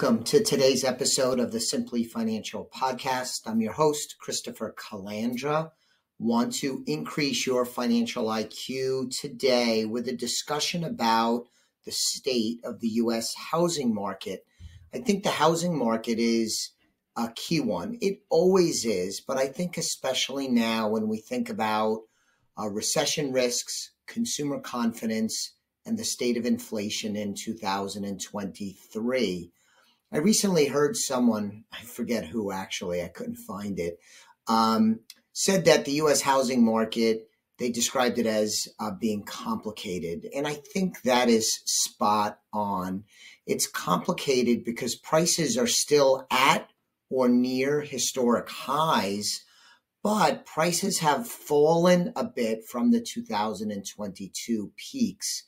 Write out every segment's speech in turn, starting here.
Welcome to today's episode of the Simply Financial Podcast. I'm your host, Christopher Calandra. Want to increase your financial IQ today with a discussion about the state of the U.S. housing market. I think the housing market is a key one. It always is, but I think especially now when we think about recession risks, consumer confidence, and the state of inflation in 2023. I recently heard someone, I forget who actually, I couldn't find it, said that the U.S. housing market, they described it as being complicated. And I think that is spot on. It's complicated because prices are still at or near historic highs, but prices have fallen a bit from the 2022 peaks.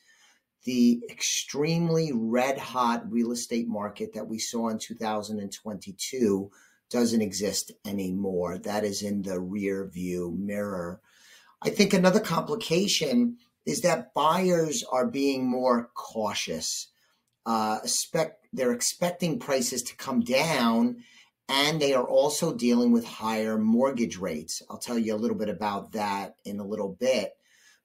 The extremely red-hot real estate market that we saw in 2022 doesn't exist anymore. That is in the rear view mirror. I think another complication is that buyers are being more cautious. They're expecting prices to come down, and they are also dealing with higher mortgage rates. I'll tell you a little bit about that in a little bit.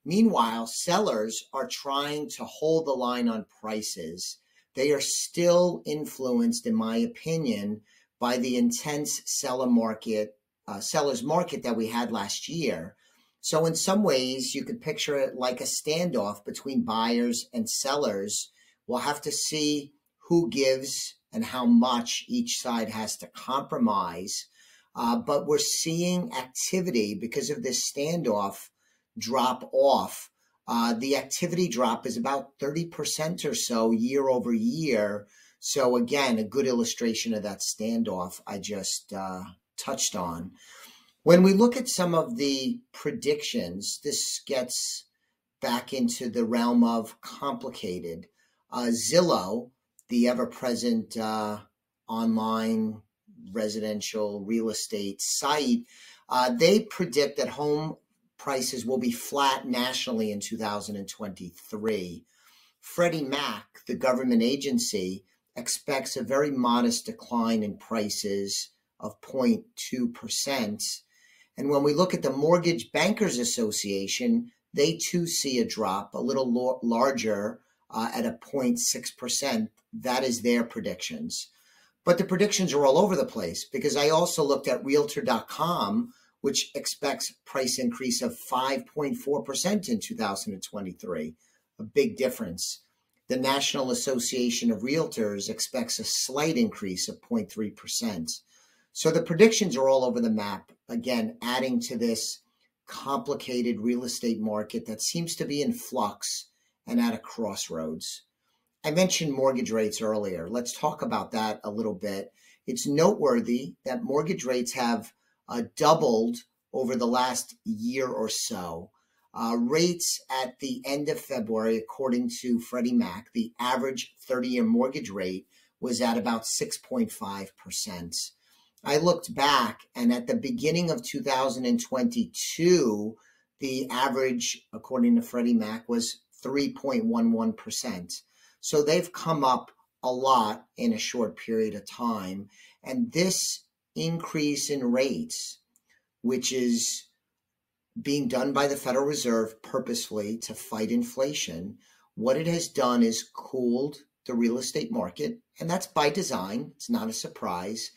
Meanwhile, sellers are trying to hold the line on prices. They are still influenced, in my opinion, by the intense seller's market that we had last year. So in some ways, you could picture it like a standoff between buyers and sellers. We'll have to see who gives and how much each side has to compromise. But we're seeing activity because of this standoff drop off. The activity drop is about 30% or so year over year. So again, a good illustration of that standoff I just touched on. When we look at some of the predictions, this gets back into the realm of complicated. Zillow, the ever-present online residential real estate site, they predict that home prices will be flat nationally in 2023. Freddie Mac, the government agency, expects a very modest decline in prices of 0.2%. And when we look at the Mortgage Bankers Association, they too see a drop, a little larger at a 0.6%. That is their predictions. But the predictions are all over the place because I also looked at Realtor.com, which expects price increase of 5.4% in 2023, a big difference. The National Association of Realtors expects a slight increase of 0.3%. So the predictions are all over the map, again, adding to this complicated real estate market that seems to be in flux and at a crossroads. I mentioned mortgage rates earlier. Let's talk about that a little bit. It's noteworthy that mortgage rates have doubled over the last year or so. Rates at the end of February, according to Freddie Mac, the average 30-year mortgage rate was at about 6.5%. I looked back, and at the beginning of 2022, the average, according to Freddie Mac, was 3.11%. So they've come up a lot in a short period of time. And this increase in rates, which is being done by the Federal Reserve purposefully to fight inflation, what it has done is cooled the real estate market, and that's by design. It's not a surprise.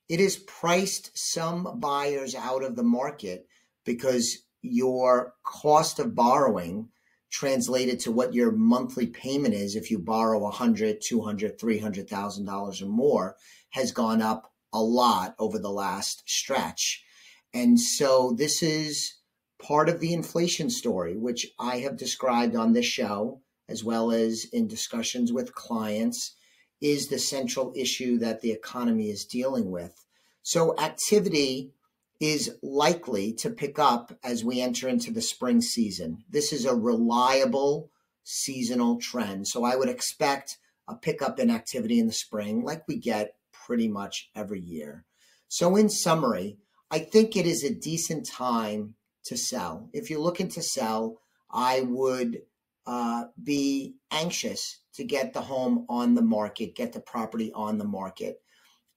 It has priced some buyers out of the market because your cost of borrowing translated to what your monthly payment is if you borrow $100,000, $200,000, $300,000 or more has gone up a lot over the last stretch. And so this is part of the inflation story, which I have described on this show, as well as in discussions with clients, is the central issue that the economy is dealing with. So activity is likely to pick up as we enter into the spring season. This is a reliable seasonal trend. So I would expect a pickup in activity in the spring like we get pretty much every year. So in summary, I think it is a decent time to sell. If you're looking to sell, I would be anxious to get the home on the market, get the property on the market.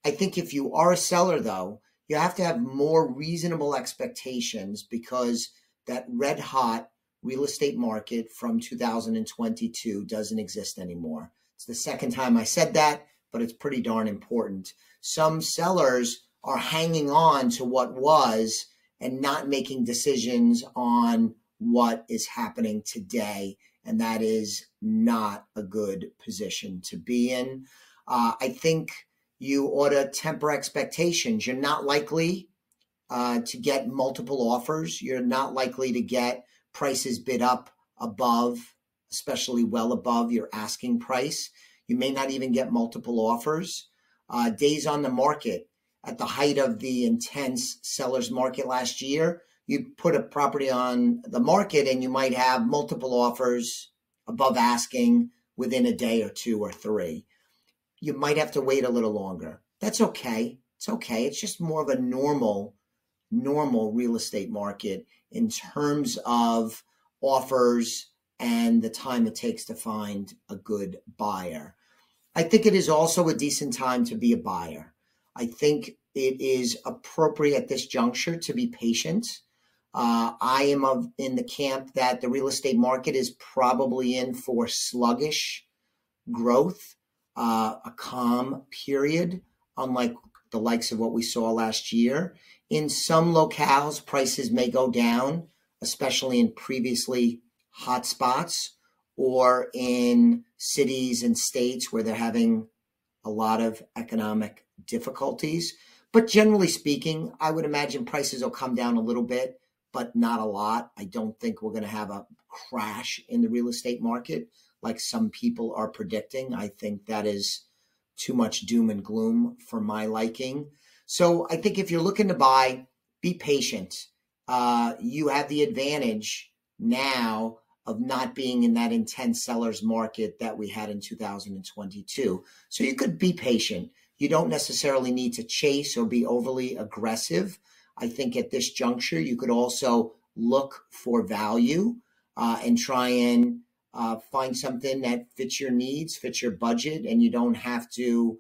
I think if you are a seller, though, you have to have more reasonable expectations because that red hot real estate market from 2022 doesn't exist anymore. It's the second time I said that, but it's pretty darn important. Some sellers are hanging on to what was and not making decisions on what is happening today. And that is not a good position to be in. I think you ought to temper expectations. You're not likely to get multiple offers. You're not likely to get prices bid up above, especially well above your asking price. You may not even get multiple offers. Days on the market. At the height of the intense seller's market last year, you put a property on the market and you might have multiple offers above asking within a day or two or three. You might have to wait a little longer. That's okay. It's okay. It's just more of a normal real estate market in terms of offers and the time it takes to find a good buyer. I think it is also a decent time to be a buyer. I think it is appropriate at this juncture to be patient. I am in the camp that the real estate market is probably in for sluggish growth, a calm period, unlike the likes of what we saw last year. In some locales, prices may go down, especially in previously hot spots or in cities and states where they're having a lot of economic difficulties. But generally speaking, I would imagine prices will come down a little bit, but not a lot. I don't think we're going to have a crash in the real estate market like some people are predicting. I think that is too much doom and gloom for my liking. So I think if you're looking to buy, be patient. You have the advantage now of not being in that intense seller's market that we had in 2022. So you could be patient. You don't necessarily need to chase or be overly aggressive. I think at this juncture, you could also look for value and try and find something that fits your needs, fits your budget, and you don't have to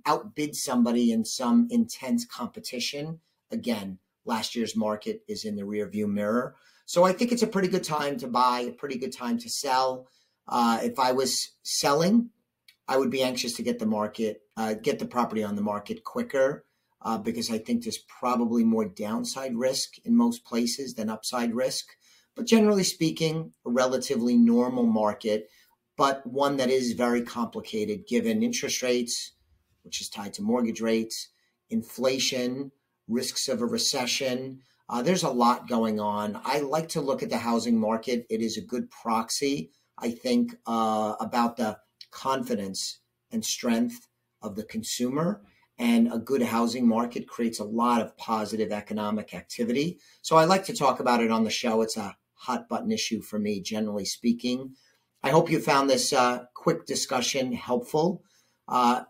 outbid somebody in some intense competition. Again, last year's market is in the rearview mirror. So I think it's a pretty good time to buy, a pretty good time to sell. If I was selling, I would be anxious to get the property on the market quicker because I think there's probably more downside risk in most places than upside risk. But generally speaking, a relatively normal market, but one that is very complicated given interest rates, which is tied to mortgage rates, inflation, risks of a recession. There's a lot going on. I like to look at the housing market. It is a good proxy, I think, about the confidence and strength of the consumer. And a good housing market creates a lot of positive economic activity. So I like to talk about it on the show. It's a hot button issue for me, generally speaking. I hope you found this quick discussion helpful.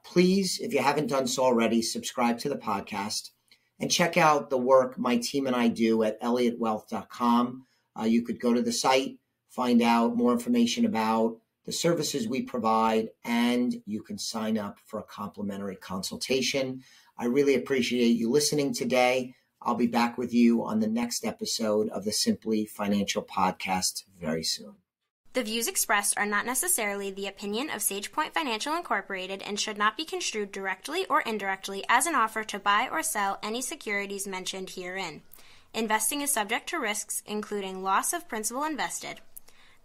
Please, if you haven't done so already, subscribe to the podcast and check out the work my team and I do at elliottwealth.com. You could go to the site, find out more information about the services we provide, and you can sign up for a complimentary consultation. I really appreciate you listening today. I'll be back with you on the next episode of the Simply Financial Podcast very soon. The views expressed are not necessarily the opinion of SagePoint Financial Incorporated and should not be construed directly or indirectly as an offer to buy or sell any securities mentioned herein. Investing is subject to risks, including loss of principal invested.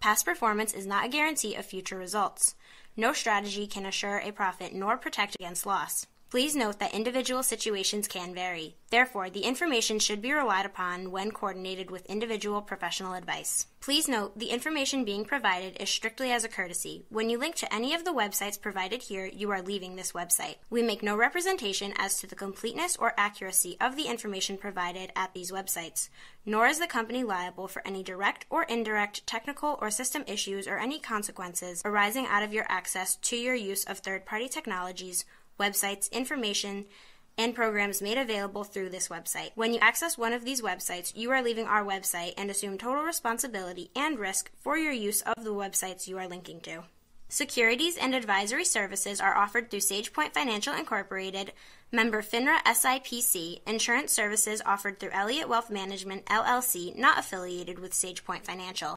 Past performance is not a guarantee of future results. No strategy can assure a profit nor protect against loss. Please note that individual situations can vary. Therefore, the information should be relied upon when coordinated with individual professional advice. Please note, the information being provided is strictly as a courtesy. When you link to any of the websites provided here, you are leaving this website. We make no representation as to the completeness or accuracy of the information provided at these websites, nor is the company liable for any direct or indirect technical or system issues or any consequences arising out of your access to your use of third-party technologies, websites, information, and programs made available through this website. When you access one of these websites, you are leaving our website and assume total responsibility and risk for your use of the websites you are linking to. Securities and advisory services are offered through SagePoint Financial Incorporated, member FINRA SIPC. Insurance services offered through Elliott Wealth Management, LLC, not affiliated with SagePoint Financial.